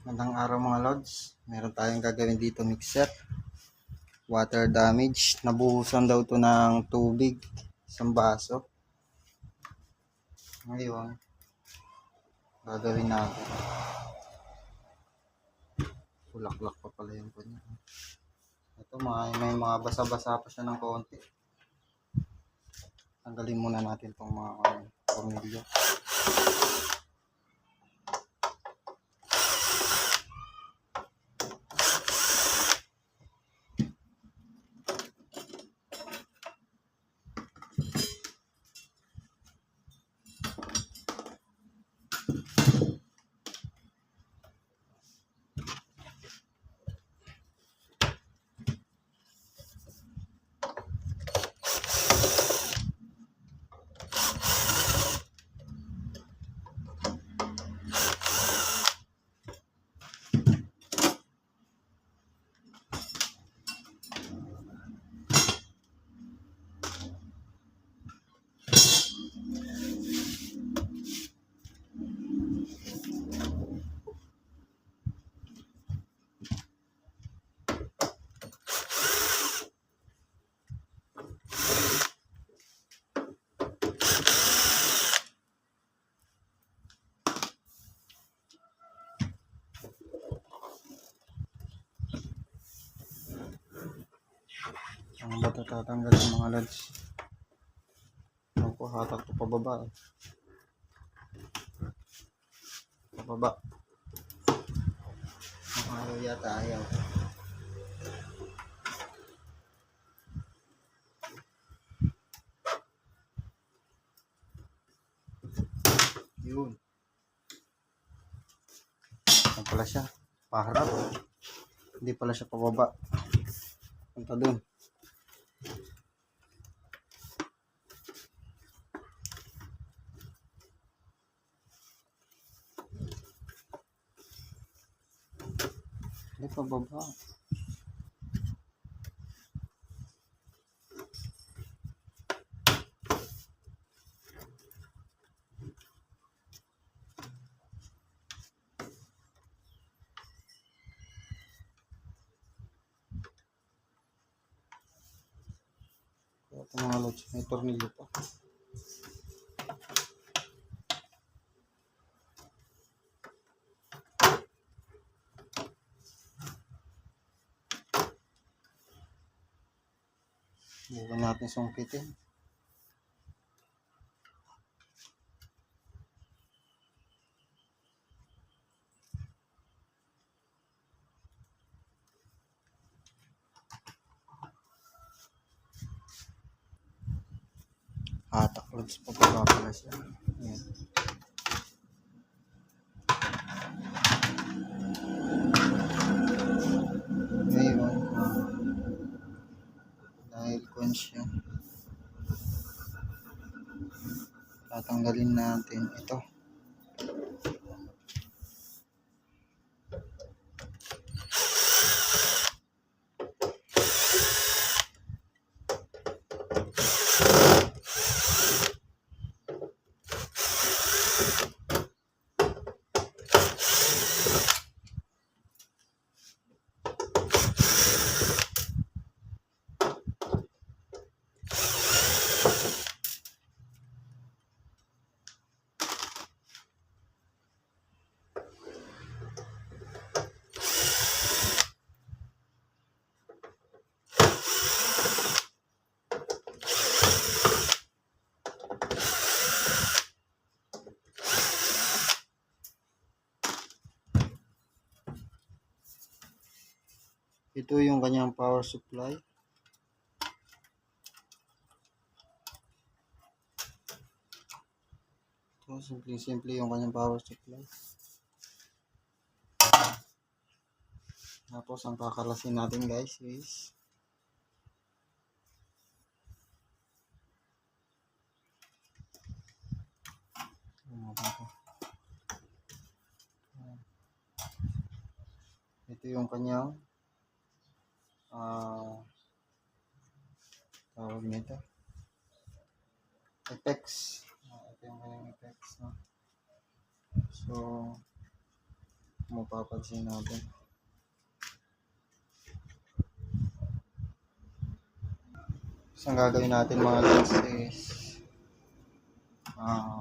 Magandang araw mga lods. Meron tayong gagawin dito mixer. Water damage. Nabuhusan daw to ng tubig. Isang baso. Ngayon, gagawin natin. Bulaklak pa pala yung kanya. Ito may mga basa-basa pa siya ng konti. Tanggalin muna natin itong mga pamilya. Ang bato tatanggalin mga lods. Ako hatak to pababa eh. Pababa. Ang ayaw yata ayaw. Yun. Ano pala siya? Paharap. Hindi pala siya pababa. Punta dun. Hindi pababa. Ito mga lods, may tornilyo pa. Bukan natin sungkitin. Hatak lods pa pala siya. Ayan. Ngayon, dahil conscious, tatanggalin natin ito. Ito yung kanyang power supply. Ito, simple yung kanyang power supply. Tapos, ang kakalasin natin guys is ito yung kanyang tawag nito, effects. Ito yung kanyang effects, no? So mapapansin natin. So, ang gagawin natin mga lods is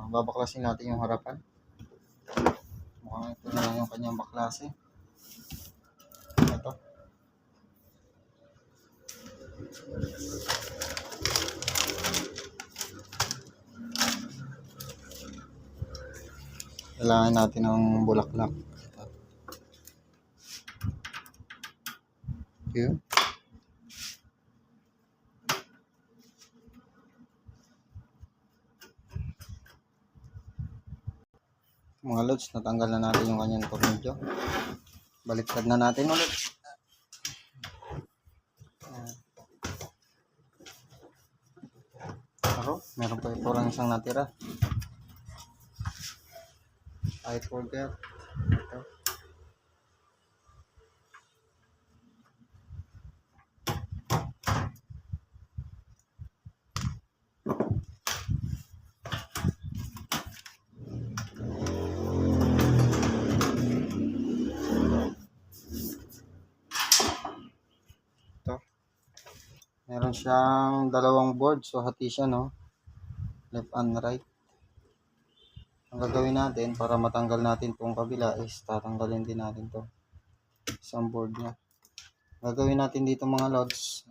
babaklasin natin yung harapan. Mukhang ito na lang yung kanyang baklase. Ito. Kailangan natin ng bulaklak. Yun. Mga lods, natanggal na natin yung kanyang tornilyo. Baliktad na natin ulit. Meron pa ito lang isang natira. I forget. Ito. Meron siyang dalawang board, so hati siya, no? Left and right. Ang gagawin natin para matanggal natin itong kabila is tatanggalin din natin to isang board niya. Gagawin natin dito mga lods,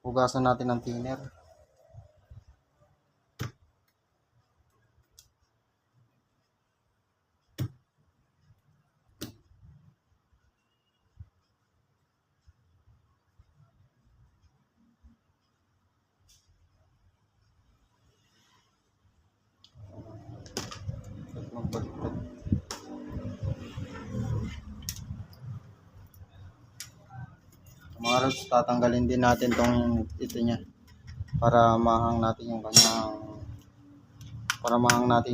hugasan natin ng thinner. Magbaliktad. Mga lods, tatanggalin din natin tong ito niya para mahang natin yung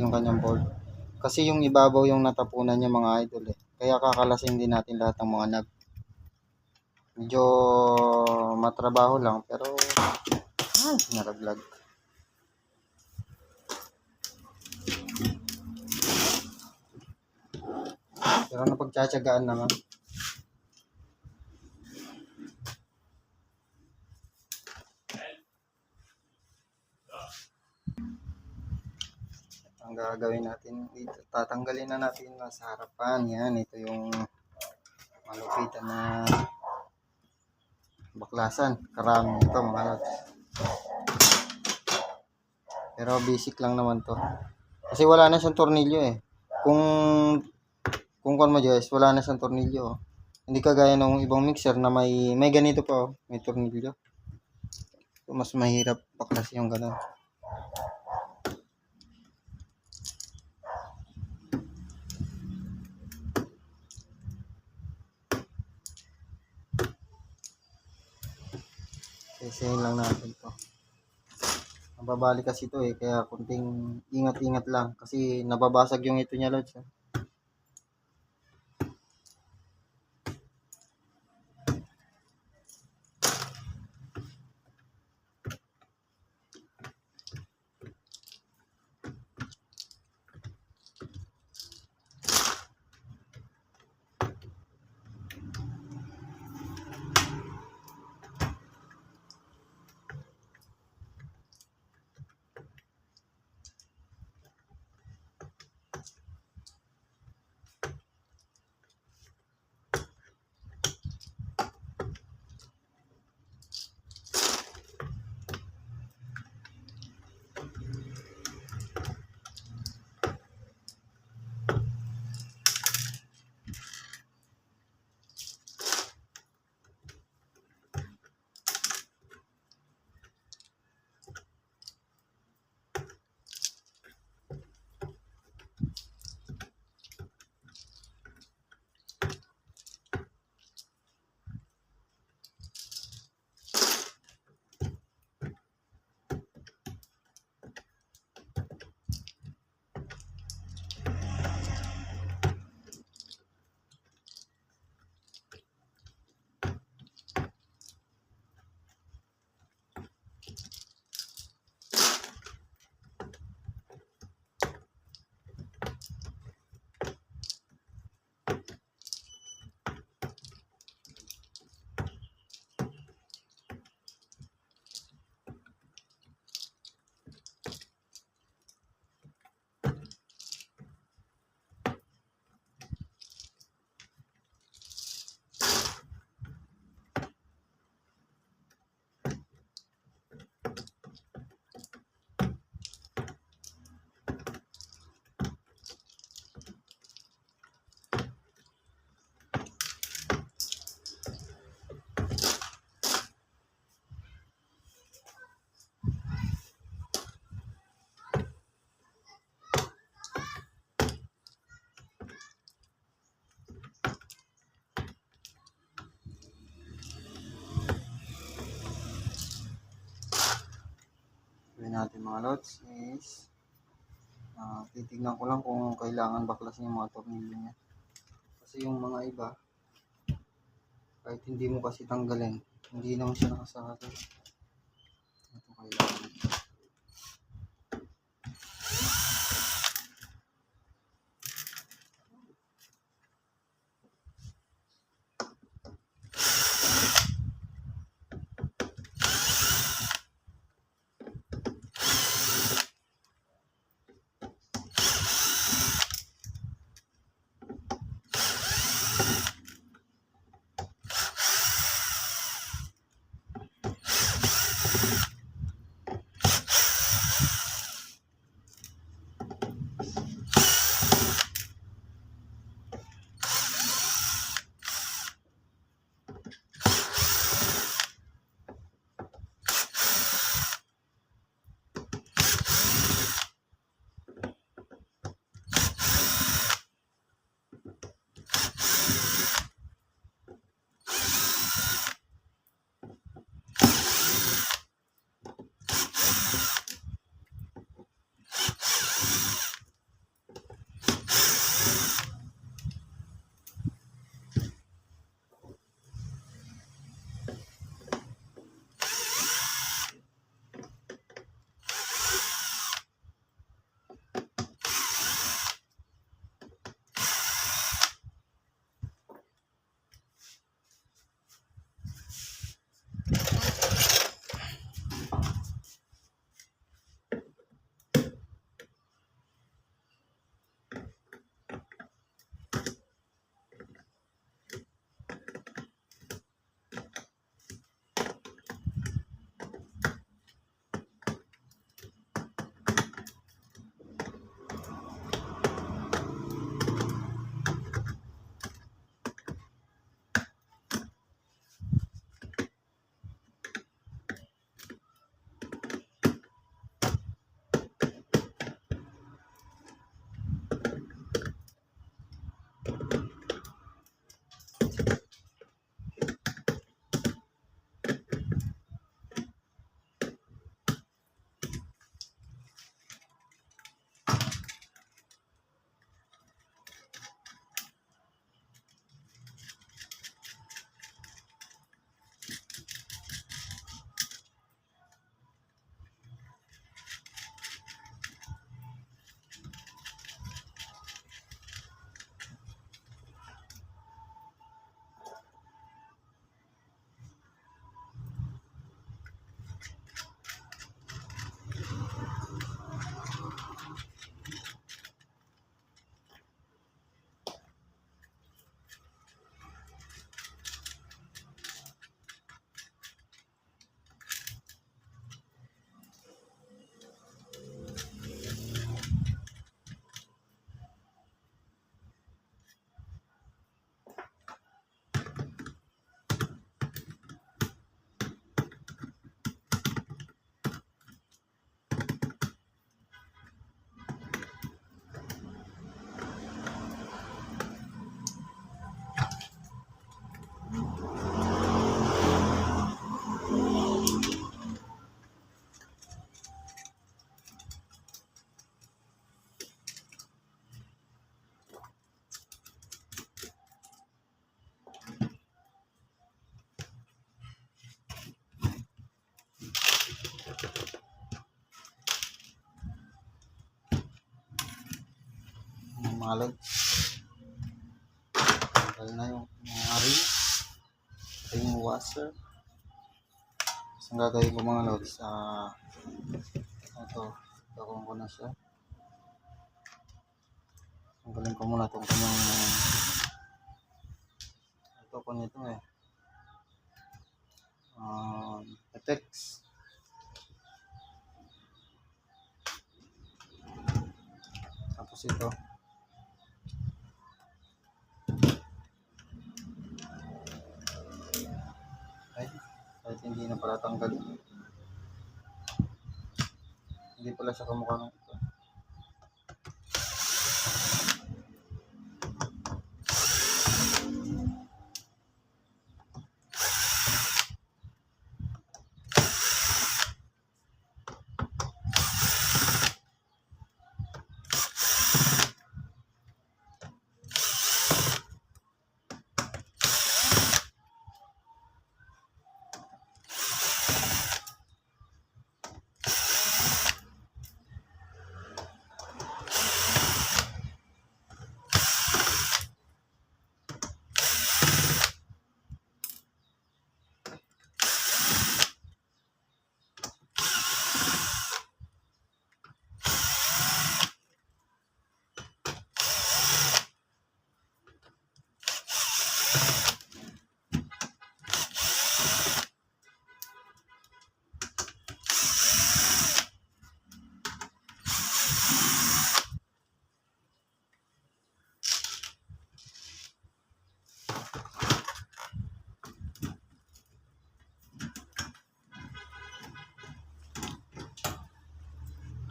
kanyang board. Kasi yung ibabaw yung natapunan niya mga idol eh. Kaya kakalasing din natin lahat ng mga nut. Medyo matrabaho lang pero naraglag. Pero napagtsatsagaan naman. Ang gagawin natin dito, tatanggalin na natin sa harapan. Yan, ito yung malupitan na baklasan. Karami ito mga lods. Pero basic lang naman to. Kasi wala na siyang tornilyo eh. Kung mo guys, wala na siyang tornilyo. Hindi kagaya ng ibang mixer na may ganito pa, may tornilyo. So, mas mahirap baklas yung ganun. Isayin lang natin to. Nababali kasi ito eh, kaya kunting ingat-ingat lang kasi nababasag yung ito niya lods. natin mga lods is titignan ko lang kung kailangan baklasin yung mga tornilyo niya. Kasi yung mga iba, kahit hindi mo kasi tanggalin, hindi naman siya nakasakal. Ito kailangan. Mga lods, tanggal na yung mga ring washer. So, ang gagawin ko mga lods, ito ko na siya. Tanggalin ko muna itong kanyang ito ko nito effects. Tapos ito kahit hindi na pala tanggal, hindi pala siya kamukha ng ito.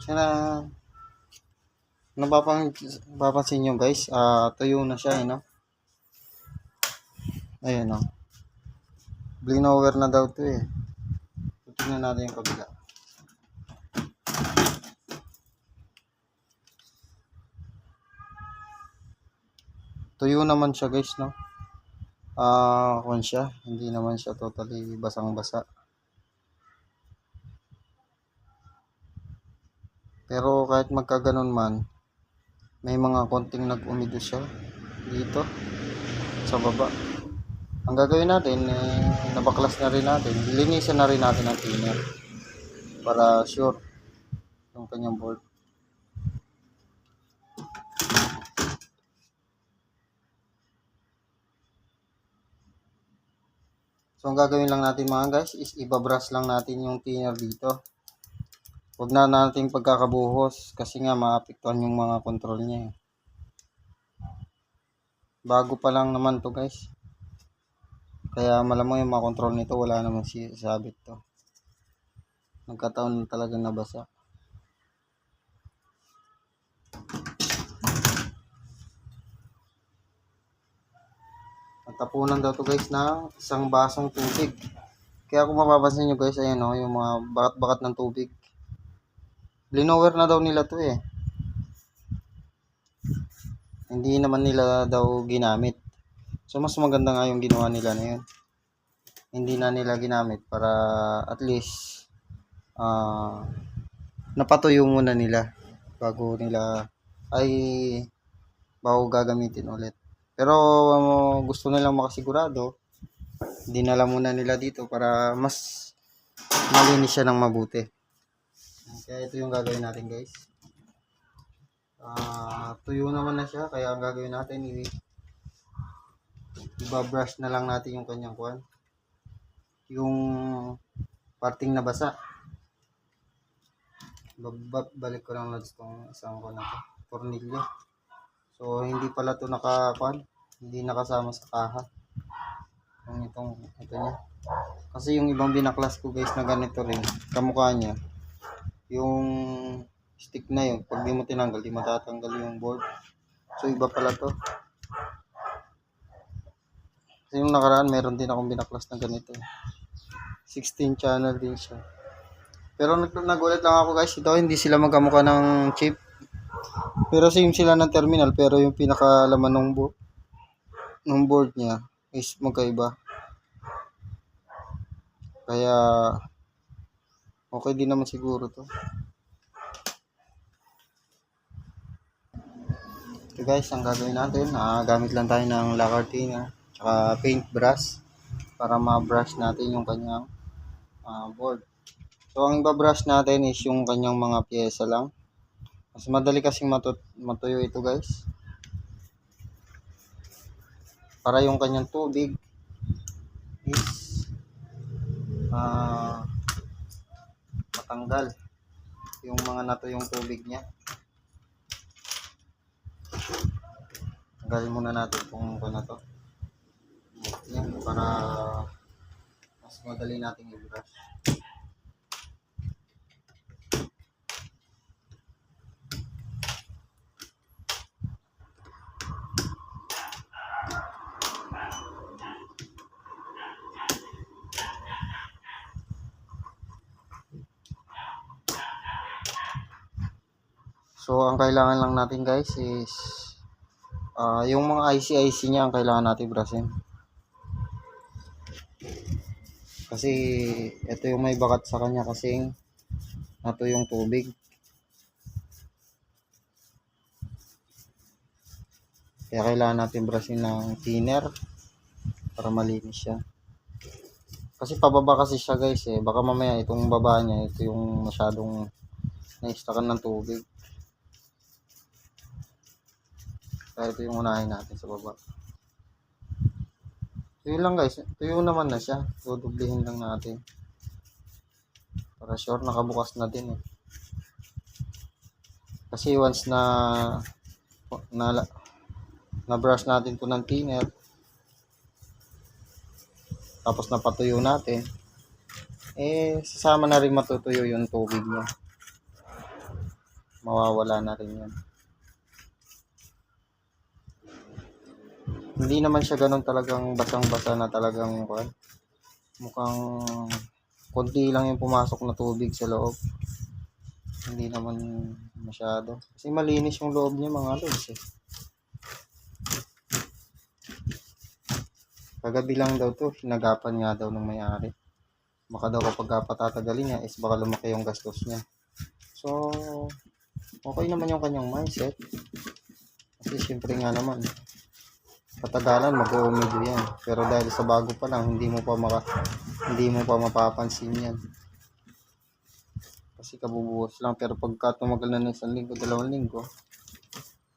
Kaya napapansin nyo guys, tuyo na siya, no? Ayan, no? Blower na daw to eh. Tingnan natin yung kabila. Tuyo naman siya guys, no? Kung siya, hindi naman siya totally basang-basa. Pero kahit magkaganon man, may mga konting nag-umido siya dito sa baba. Ang gagawin natin, nabaklas na rin natin. Linisan na rin natin ang thinner para sure yung kanyang board. So, ang gagawin lang natin mga guys is ibabrush lang natin yung thinner dito. Huwag na natin pagkakabuhos kasi nga maapektuhan yung mga control niya. Bago pa lang naman to guys. Kaya malamang yung mga control nito wala naman sabit to. Nagkataon na talagang nabasa. Tapunan daw to guys ng isang basong tubig. Kaya kung mapapansin nyo guys, ayan o, yung mga bakat-bakat ng tubig. Blower na daw nila to eh. Hindi naman nila daw ginamit. So mas maganda nga yung ginawa nila na yun. Hindi na nila ginamit para at least napatuyo muna nila bago gagamitin ulit. Pero gusto nilang makasigurado, dinala muna nila dito para mas malinis siya ng mabuti. Kaya ito yung gagawin natin guys. Tuyo naman na siya, kaya ang gagawin natin ibabrush na lang natin yung kanyang kuwan, yung parting nabasa. Balik ko lang natin itong isang kuwan na to, tornilyo. So hindi pala to hindi nakasama sa kaha. Ito niya. Kasi yung ibang binaklas ko guys na ganito rin, kamukha niya, yung stick na yun, pag di mo tinanggal, di matatanggal yung board. So iba pala to. Kasi yung nakaraan, meron din akong binaklas na ganito. 16 channel din siya. Pero nagulat lang ako guys, ito hindi sila magkamukha ng chip. Pero same sila ng terminal, pero yung pinakalaman ng board niya is magkaiba. Kaya okay din naman siguro to. So guys, ang gagawin natin, gamit lang tayo ng lacquer thinner tsaka paint brush para ma-brush natin yung kanyang board. So ang ibabrush natin is yung kanyang mga pyesa lang. Mas madali kasing matuyo ito guys. Para yung kanyang tubig is matanggal yung mga natuyong tubig niya. Tanggalin muna natin kung ano to. Yan, para mas madali nating i-brush. So ang kailangan lang natin guys is yung mga IC niya ang kailangan natin brushin. Kasi ito yung may bakat sa kanya kasing natuyong tubig. Kaya kailangan natin brushin ng thinner para malinis siya. Kasi pababa kasi siya guys eh. Baka mamaya itong baba niya, ito yung masyadong naistakan ng tubig. Kaya ito yung unahin natin sa baba. So yun lang guys. Tuyo naman na siya. So dublihin lang natin. Para sure nakabukas na din eh. Kasi once na brush natin to ng thinner, tapos napatuyo natin, sasama na rin matutuyo yung tubig niya. mawawala na rin yan. Hindi naman siya ganun talagang basang-basa na talagang mukhang konti lang yung pumasok na tubig sa loob. Hindi naman masyado. Kasi malinis yung loob niya mga lods eh. Kagabi lang daw to, hinagapan nga daw ng may-ari. Baka daw kapag patatagalin niya is baka lumaki yung gastos niya. So, okay naman yung kanyang mindset. Kasi syempre nga naman, patagalan mag-uumidyo yan. Pero dahil sa bago pa lang, hindi mo pa mapapansin yan. Kasi kabubuhos lang. Pero pagka tumagal na ng 1 linggo, 2 linggo,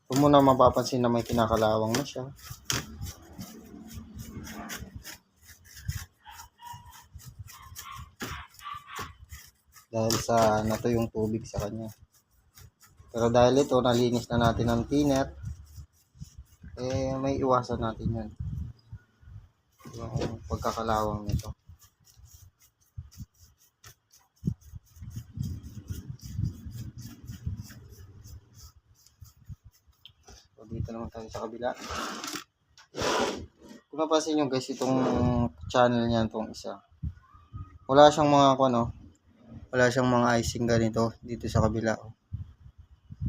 doon mo na mapapansin na may kinakalawang na siya. Dahil sa nato yung tubig sa kanya. Pero dahil ito, nalinis na natin ng thinner, eh may iwasan natin yan. Yung pagkakalawang nito. So dito naman tayo sa kabila. Kung napansin nyo guys, itong channel niyan, itong isa, wala siyang mga wala siyang mga icing ganito dito sa kabila.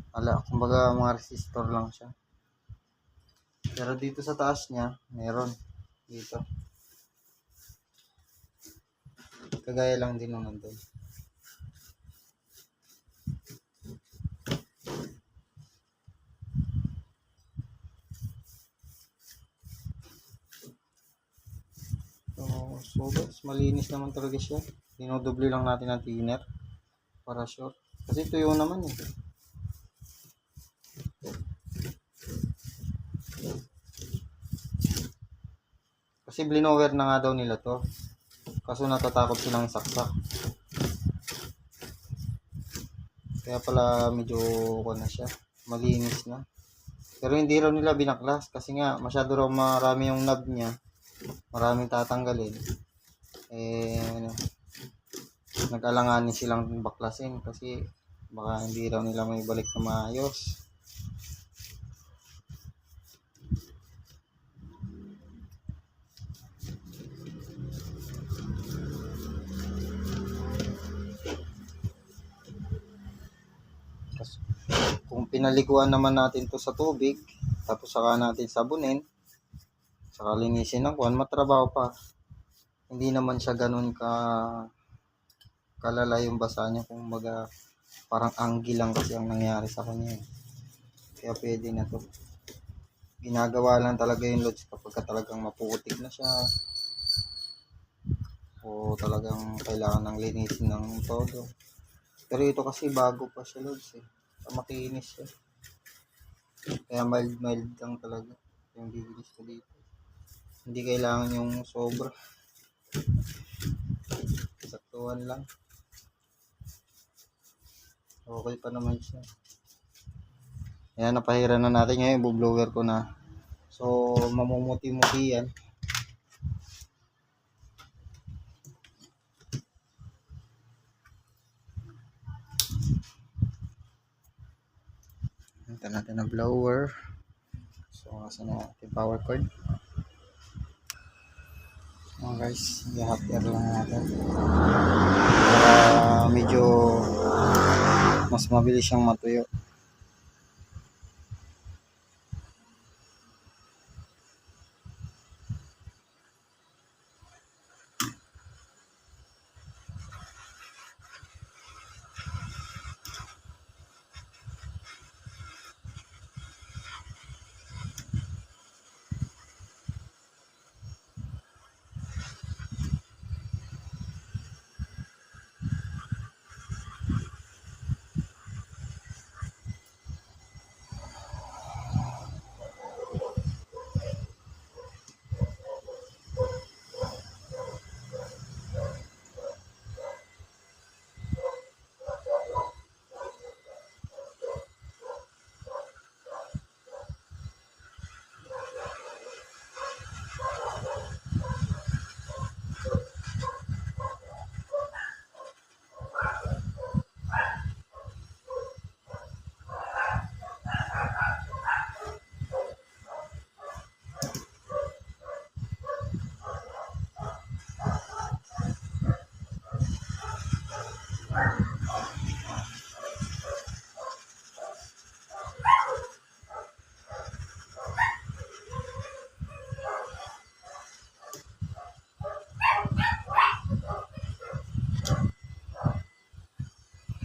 Wala, kumbaga mga resistor lang siya. Pero dito sa taas niya, meron dito. Kagaya lang din nung nandun. So guys, malinis naman talaga siya. Dinodoble lang natin ang thinner para sure. Kasi tuyo naman eh. Kasi blinover na nga daw nila to. Kaso natatakot silang saksak. Kaya pala medyo siya. Malinis na. Pero hindi raw nila binaklas. Kasi nga masyado raw marami yung knob niya. Maraming tatanggalin. Nag-alanganin silang baklasin. Kasi baka hindi raw nila may balik na maayos. Kung pinaliguan naman natin to sa tubig, tapos saka natin sabunin, saka linisin ng matrabaho pa. Hindi naman siya ganun kalala yung basa niya, kung baga parang anggil lang kasi ang nangyari sa kanya. Kaya pwede na to. Ginagawa lang talaga yung loads kapag talagang maputik na siya. O talagang kailangan ng linisin ng todo. Pero ito kasi bago pa siya loads eh. Makinis siya. Kaya mild lang talaga yung bibilis ko dito. Hindi kailangan yung sobra. Saktuhan lang. Okay pa naman siya. Ayan, napahiran na natin ngayon. Bublower ko na. So, mamumuti-muti yan. Hinta natin ang blower. So, asa na ating power cord. So guys, i-hot air lang natin. Para medyo mas mabilis siyang matuyo.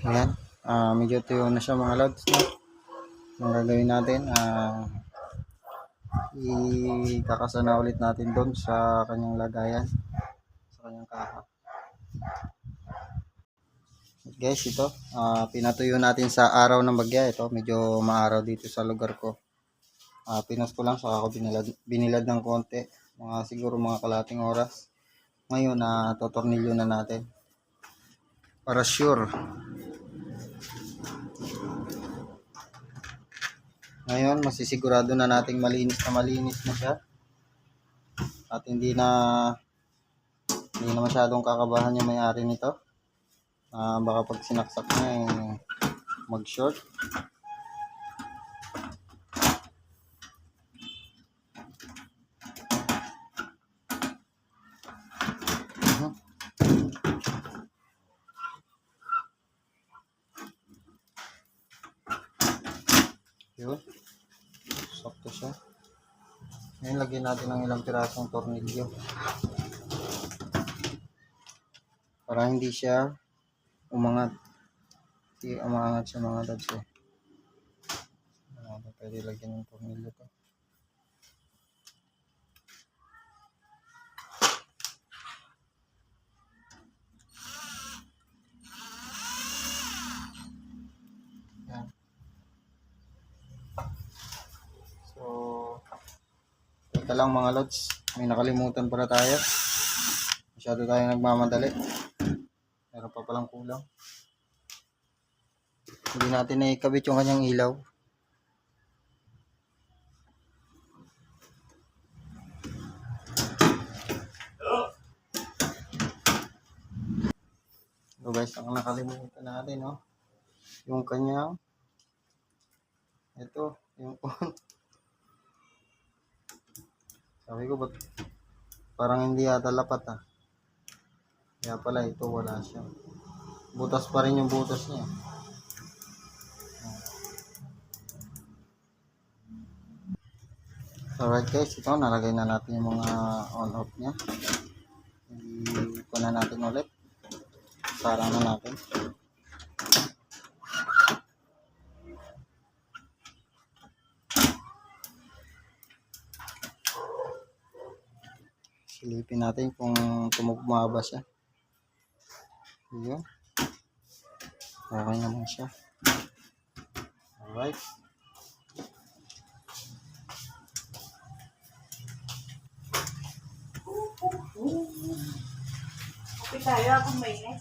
Ayan. Medyo tuyo na siya mga lods. No? Ang gagawin natin, ikakasana ulit natin doon sa kanyang lagayan. Sa kanyang kaha. Guys, ito. Pinatuyo natin sa araw ng bagya. Ito, medyo maaraw dito sa lugar ko. Pinas ko lang, saka ako binilad ng konti. Siguro mga kalating oras. Ngayon, totornilyo na natin. Para sure. Ngayon, masisigurado na nating malinis na siya. At hindi na masyadong kakabahan yung may-ari nito. Baka pag sinaksak niya, mag-short. Yun. Sakto siya. Ngayon, lagyan natin ng ilang pirasong tornilyo. Para hindi siya umangat. Hindi umangat siya mga lods. Pwede lagyan ng tornilyo to. Yan. So, teka lang mga lods. May nakalimutan para tayo. Masyado tayo nagmamadali. Meron pa palang kulang. Hindi natin na ikabit yung kanyang ilaw. So guys, ang nakalimutan natin, no? Yung kanyang ito, yung sabi ko, ba't parang hindi yata lapat, kaya pala ito wala siya. Butas pa rin yung butas niya. Alright guys, ito nalagay na natin yung mga on-off niya. Ito na natin ulit. Sara na natin. Silipin natin kung tumugmaba siya. Yun. Okay naman siya. Alright. Okay tayo, akong mainit.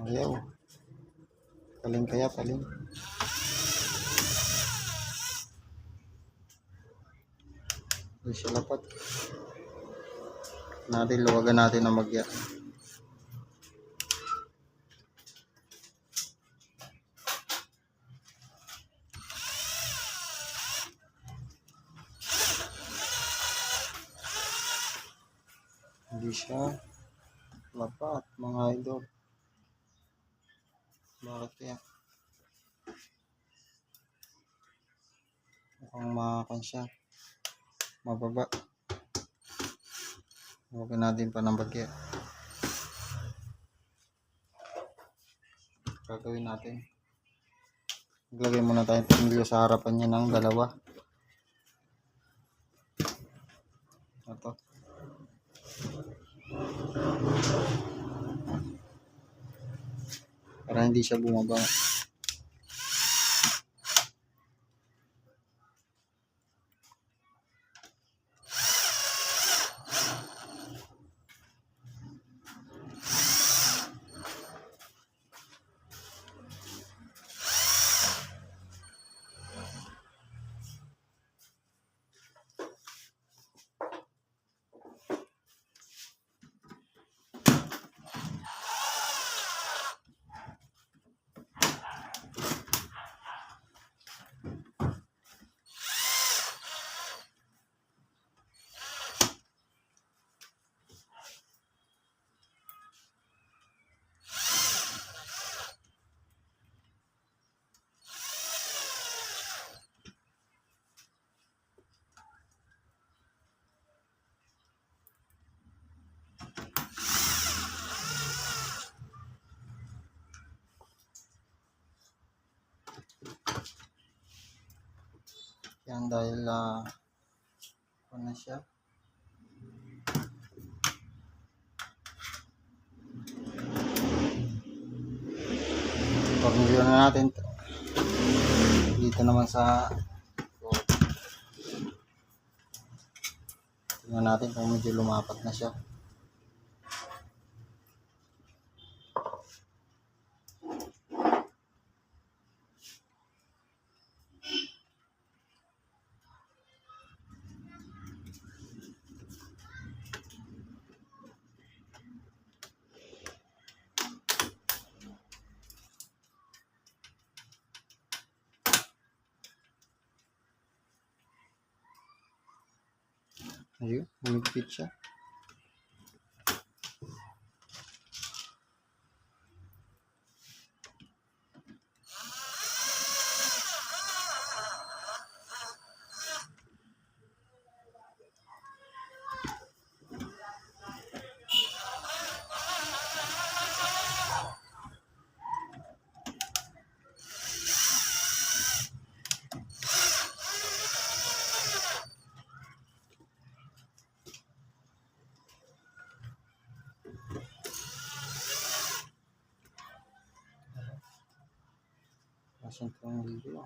Ayaw. Paling kaya, paling. Hindi siya lapat. Luwagan natin ang magya. Hindi siya lapat mga idol. Bakit kaya? Mukhang makakan siya. Mababa. Huwag natin pa ng bagya. Gagawin natin. Maglagay muna tayong tornilyo sa harapan niya ng dalawa. Ito. Para hindi siya bumaba. Yan dahil ano na siya. Tornilyo na natin to. Dito naman sa tingnan natin kung medyo lumapat na siya. Ayun, humigpit siya. Asan itong video?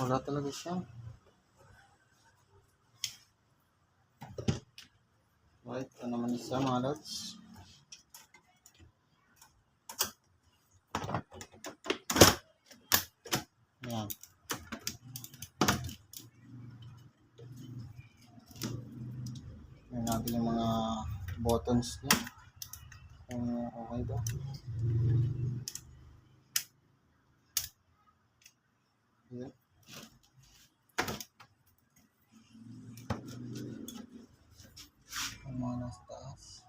Wala talaga siya. Right, ito naman isa mga lods. Yan. Yan natin yung mga buttons niya. Kung okay ba. Yan. Ang mga nasa taas.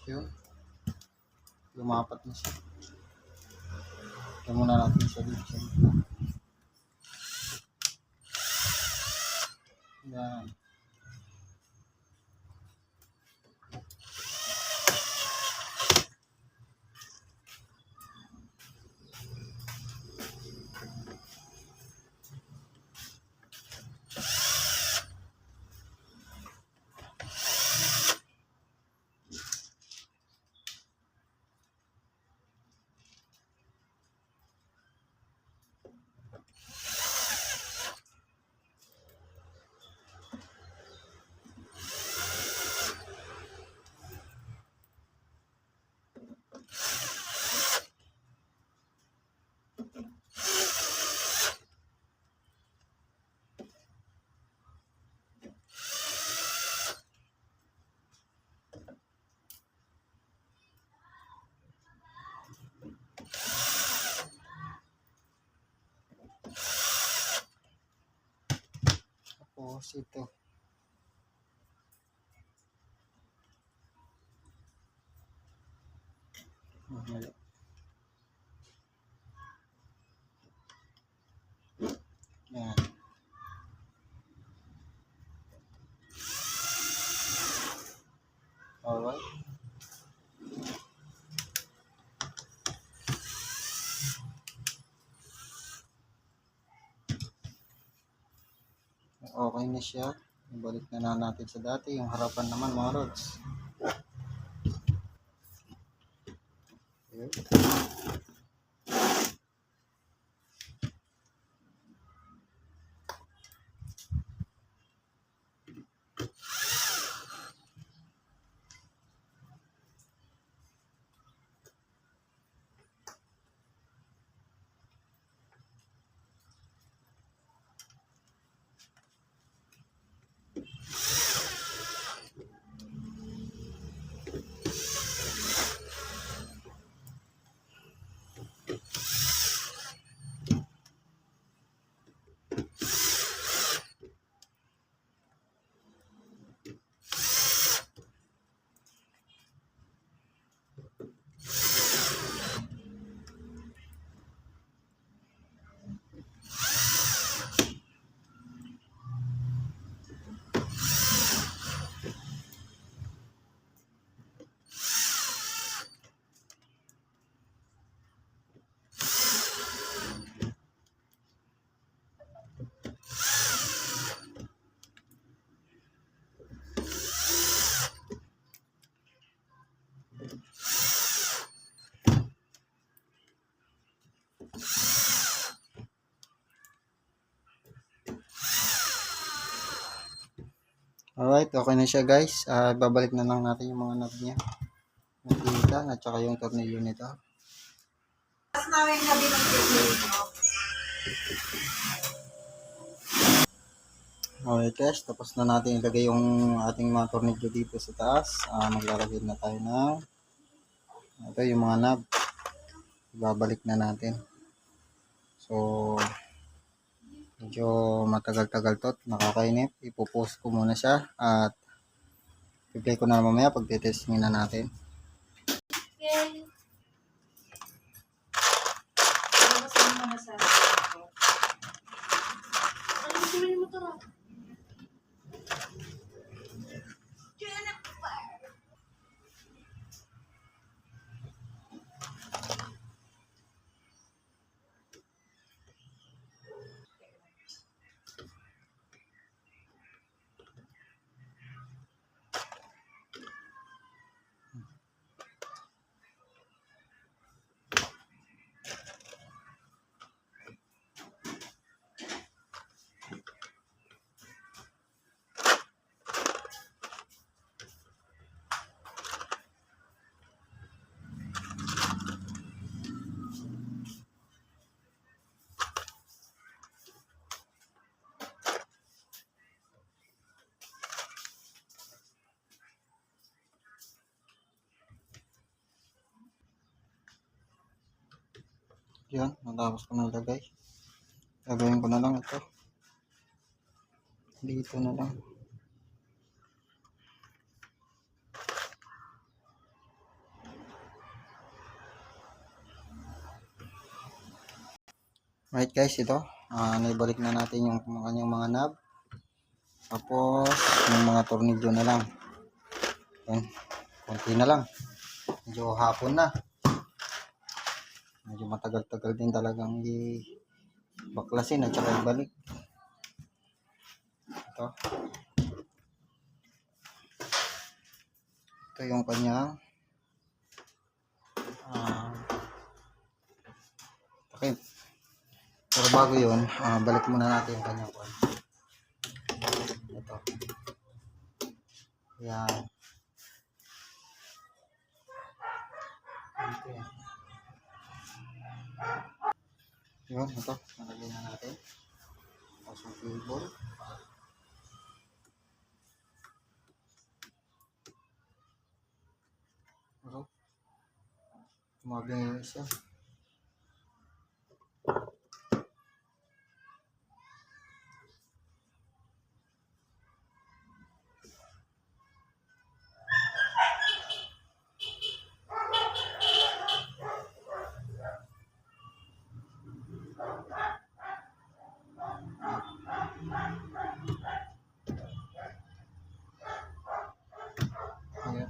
Yun. Lumapat na siya. Ito muna natin siya dito. Yan. Tapos ito. Yan. Alright. Okay na siya. Ibalik na natin sa dati. Yung harapan naman mga rods. Yun. Alright, okay na siya guys. Babalik na lang natin yung mga knob niya. Napitan at saka yung tornilyo nito. Tapos namin gabi ng technique mo. Alright guys, tapos na natin ilagay yung ating mga tornilyo dito sa taas. Maglalagay na tayo ng ito yung mga knob. Babalik na natin. So, medyo matagal-tagal to. Nakakainip. Ipopost ko muna siya at i-play ko na mamaya pag titestingin na natin. Okay. Tapos ano naman sa ako? Ano gusto mo yung motor ah? Yan, natapos ko na ilagay. Gagawin ko na lang ito. Dito na lang. Right guys, ito. Naibalik na natin yung kanyang mga knob. Tapos, yung mga tornilyo na lang. Yan. Konti na lang. Medyo hapon na. Medyo matagal-tagal din talagang baklasin at saka ibalik. Ito. Ito yung kanyang okay. Pero bago yun, balik muna natin yung kanyang kwan. Ito. Yan. Dito yan. Yun, ito. Nalagay na natin. Tapos yung cable. Ito. Tumagay yung isa. Ayan.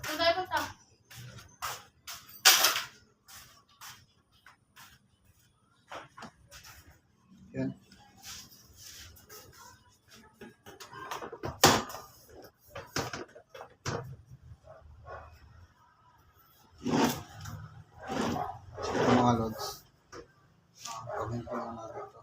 Saan tayo punta? Yan. Ito mga loads. Pagin ko na natin ito.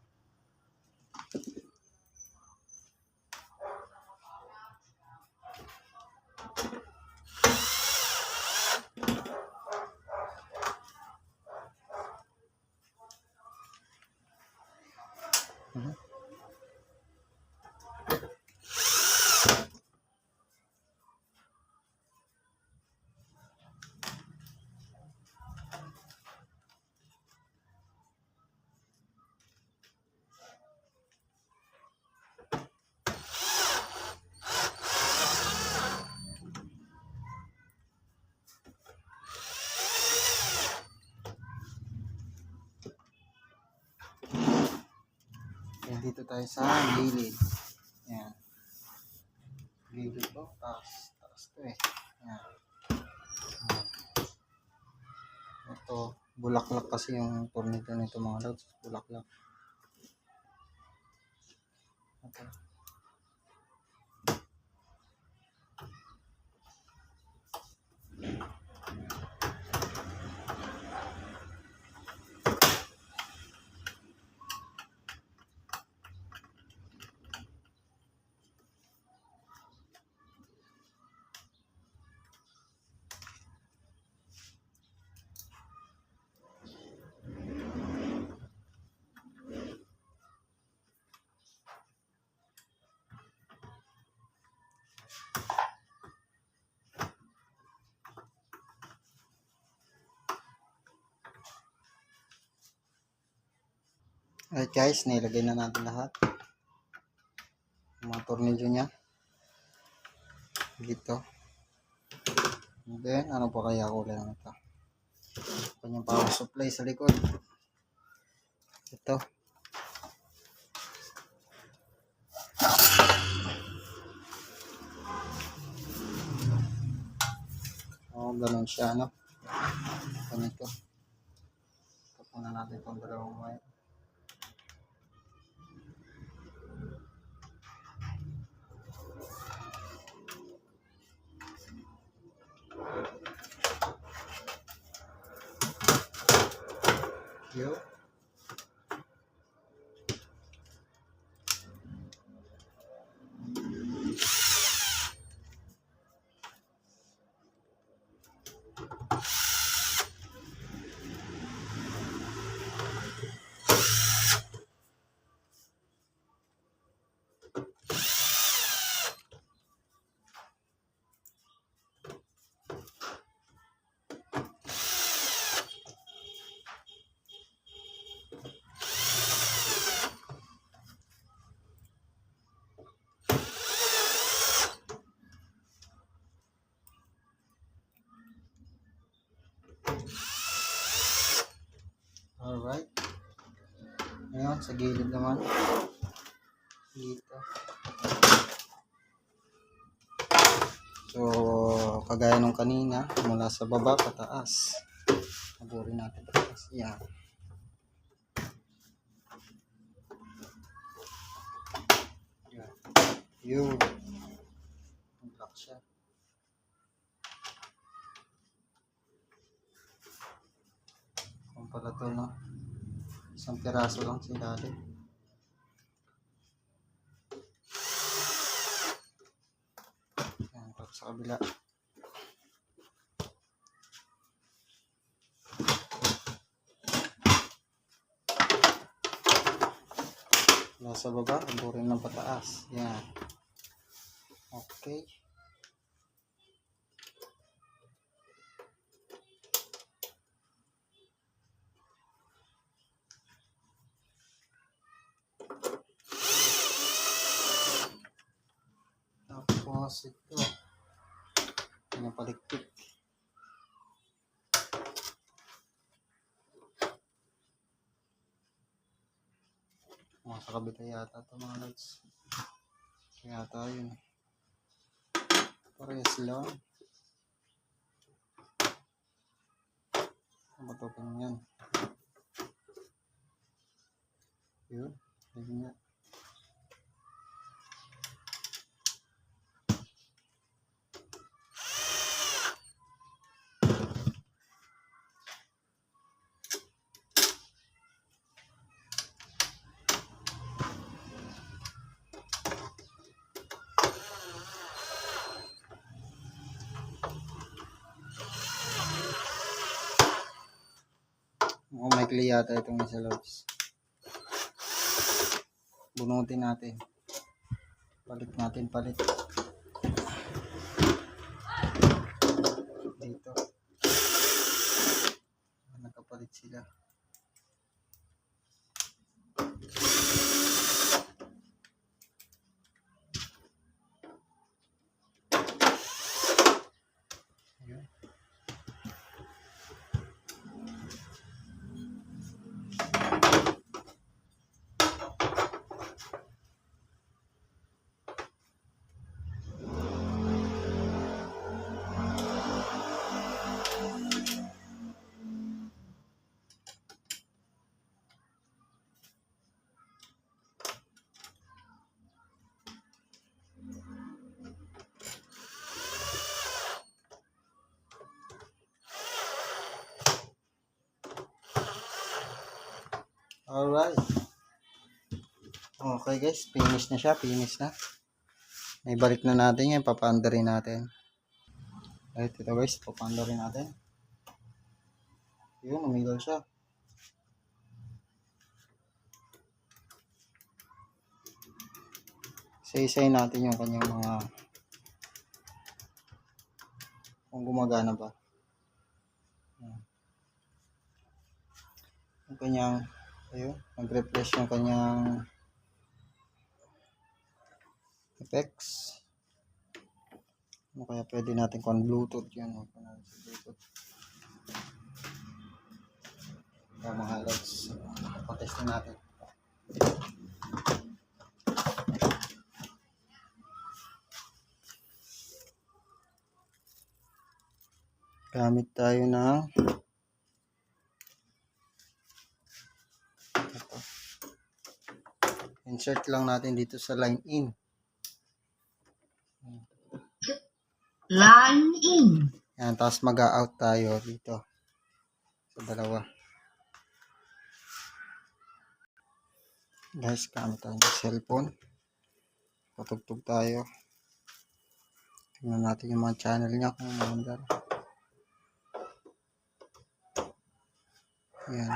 Dito tayo sa gilid. Yan. Gilid to. Taas to eh. Yan. Ito, bulaklak kasi yung tornilyo nito mga lods. Bulaklak. Ito. Alright guys, nilagay na natin lahat. Yung mga tornilyo niya. Dito. And then, ano pa kaya kulay ng ito? Kanyang power supply sa likod. Ito. Ganun siya, no? Ganito. Tapunan natin itong dalawang wire. Yo. Alright. Ngayon, sa gilid naman. Dito. So, kagaya nung kanina, mula sa baba pataas. Taburin natin pataas. Yan. Yan. Yun. Block siya. Kung pala to, no? Isang piraso lang sa ilalim. Yan, tapos sa kabila. Nasa baba, taburin ng pataas. Yan. Okay. Tapos ito. Pinapalikpik. Sa kabila yata ito mga lods. Kaya tayo yun. Parehas lang. Matukin yan. Yun. Yun nga. Mukhang maikli yata itong isa lods. Bunutin natin. Palit natin, palit. Dito. Nagkapalit sila. Ayan. Alright. Okay guys, finish na siya, finish na. Ibalik na natin yan, papaanda rin natin. Right, ito guys, papaanda rin natin. Yun, umigal siya. Isa-isayin natin yung kanyang mga kung gumagana ba. Yung kanyang ayun, nag-refresh yung kanyang effects. Ano kaya pwede natin kung Bluetooth yan. Bluetooth. Kaya mga lods, patestin natin. Gamit tayo ng ito. Insert lang natin dito sa line in. Line in. Yan, tapos mag-out tayo dito sa dalawa. Guys, gamit tayo ng cellphone. Patugtog tayo. Tingnan natin yung mga channel niya kung maandar. Yan.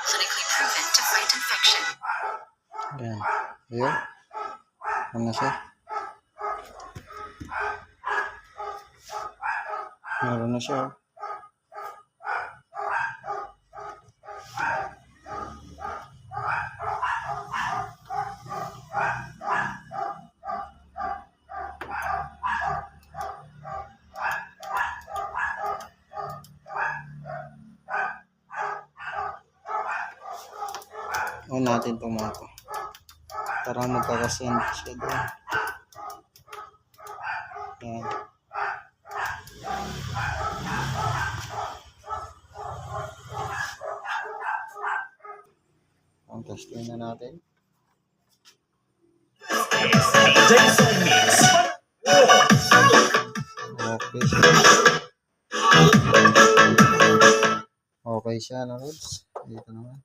Clinically proven to fight infection. Yan. Ayun. Ano siya? Meron na siya. On natin itong mga to. Para magkakasend siya doon. Yan. Ang testing na natin. Okay siya. Okay siya na Rods. Dito naman.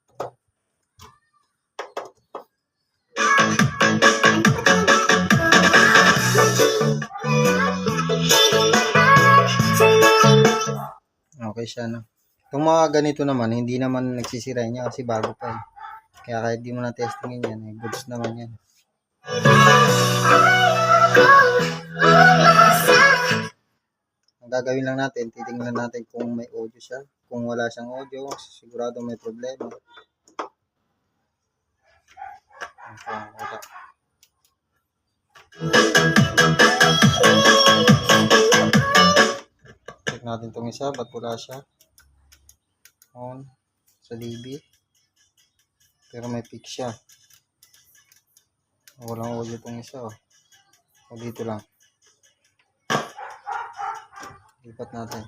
Okay siya no. Itong mga ganito naman, hindi naman nagsisira niya kasi bago pa eh. Kaya kahit di mo na testingin yan, eh, goods naman yan. Ang gagawin lang natin, titingnan natin kung may audio siya. Kung wala siyang audio, sigurado may problema. Okay, wala. Check natin itong isa, ba't wala siya? On, sa DB. Pero may pick siya. Walang audio itong isa oh. O dito lang. Lipat natin.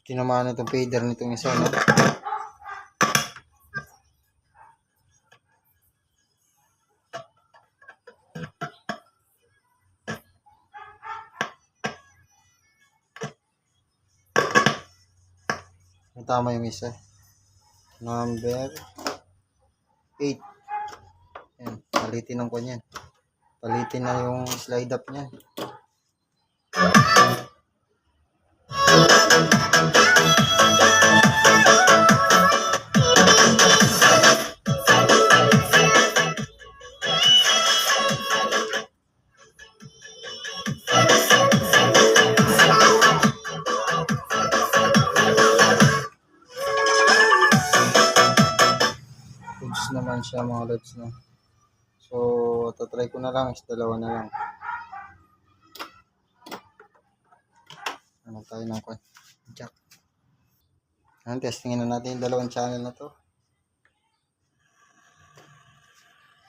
Tinamaan na itong fader nitong isa, no? Tama yung isa. Number 8. Yan, palitin ng kanyan. Palitin na yung slide up niya. Goods naman siya mga lods na. So, tatry ko na lang is dalawa na lang. Ano tayo ng jack. Testingin na natin yung dalawang channel na to.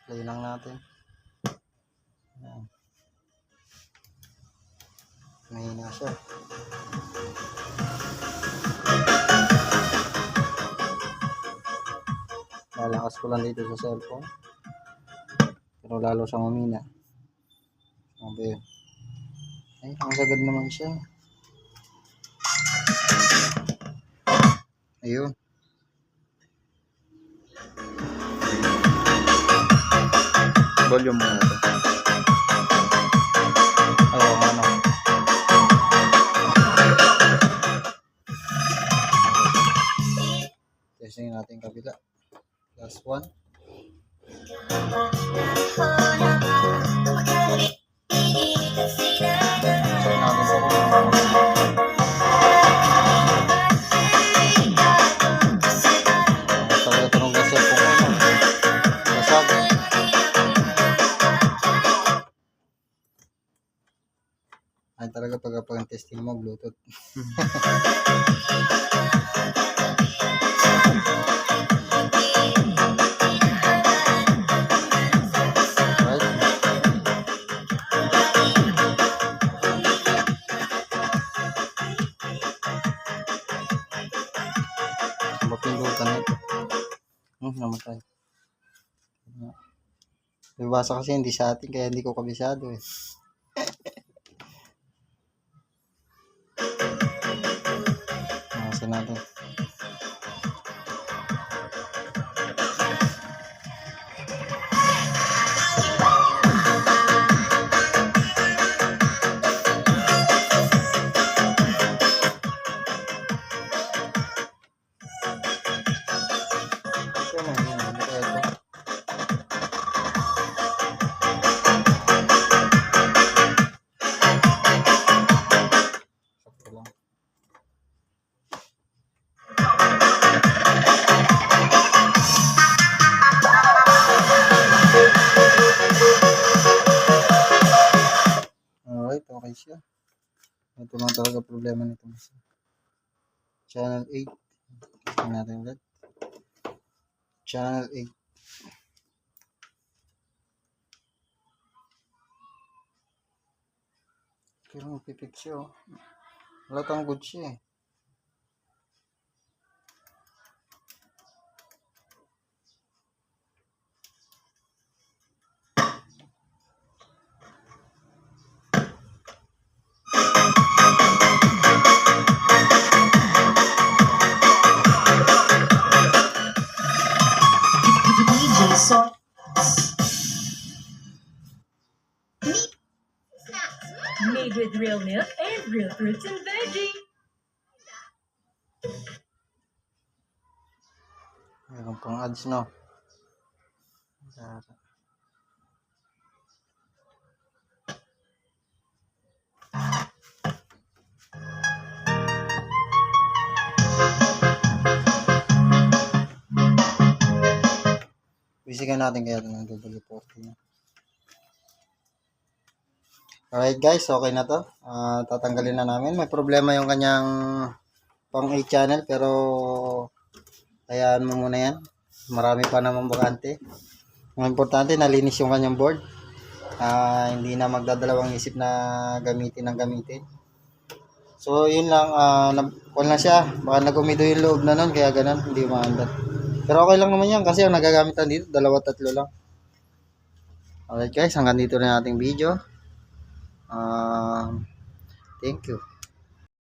Play lang natin. Ayan. Mahina siya. Lalakas ko lang dito sa cellphone. Pero lalo siyang humina. Sabi yun. Ay, ang sagad naman siya. Ayun. Volume muna ito. Ayun, ano. Testing natin kabila. Last one. Check natin sa talaga tunog na cellphone ko. Basag. Ay talaga pag testing mo Bluetooth. Mapindutan ito. Namatay. Bibasa kasi hindi sa atin kaya hindi ko kabisado eh. Nasa natin. Ito na yun. Ano kaya ito? Sakto lang. Alright, okay siya. Ito lang talaga problema nito. Channel 8. Tingnan natin ulit. Channel 8. Pero magpipik siya oh. Halatang good siya eh. DJ Soy. Made with real milk and real fruits and veggies. Meron pang ads no. Bisigan natin kaya ito ng W40 niya. Alright guys, okay na to. Tatanggalin na namin. May problema yung kanyang pang 8 channel pero hayaan mo muna yan. Marami pa naman bakante. Ang importante, nalinis yung kanyang board. Hindi na magdadalawang isip na gamitin. So yun lang, kung lang siya, baka nag-umido yung loob na nun, kaya ganun, hindi maandar. Pero okay lang naman yan kasi ang nagagamitan dito, 2-3 lang. Alright guys, hanggang dito na yung ating video. Thank you.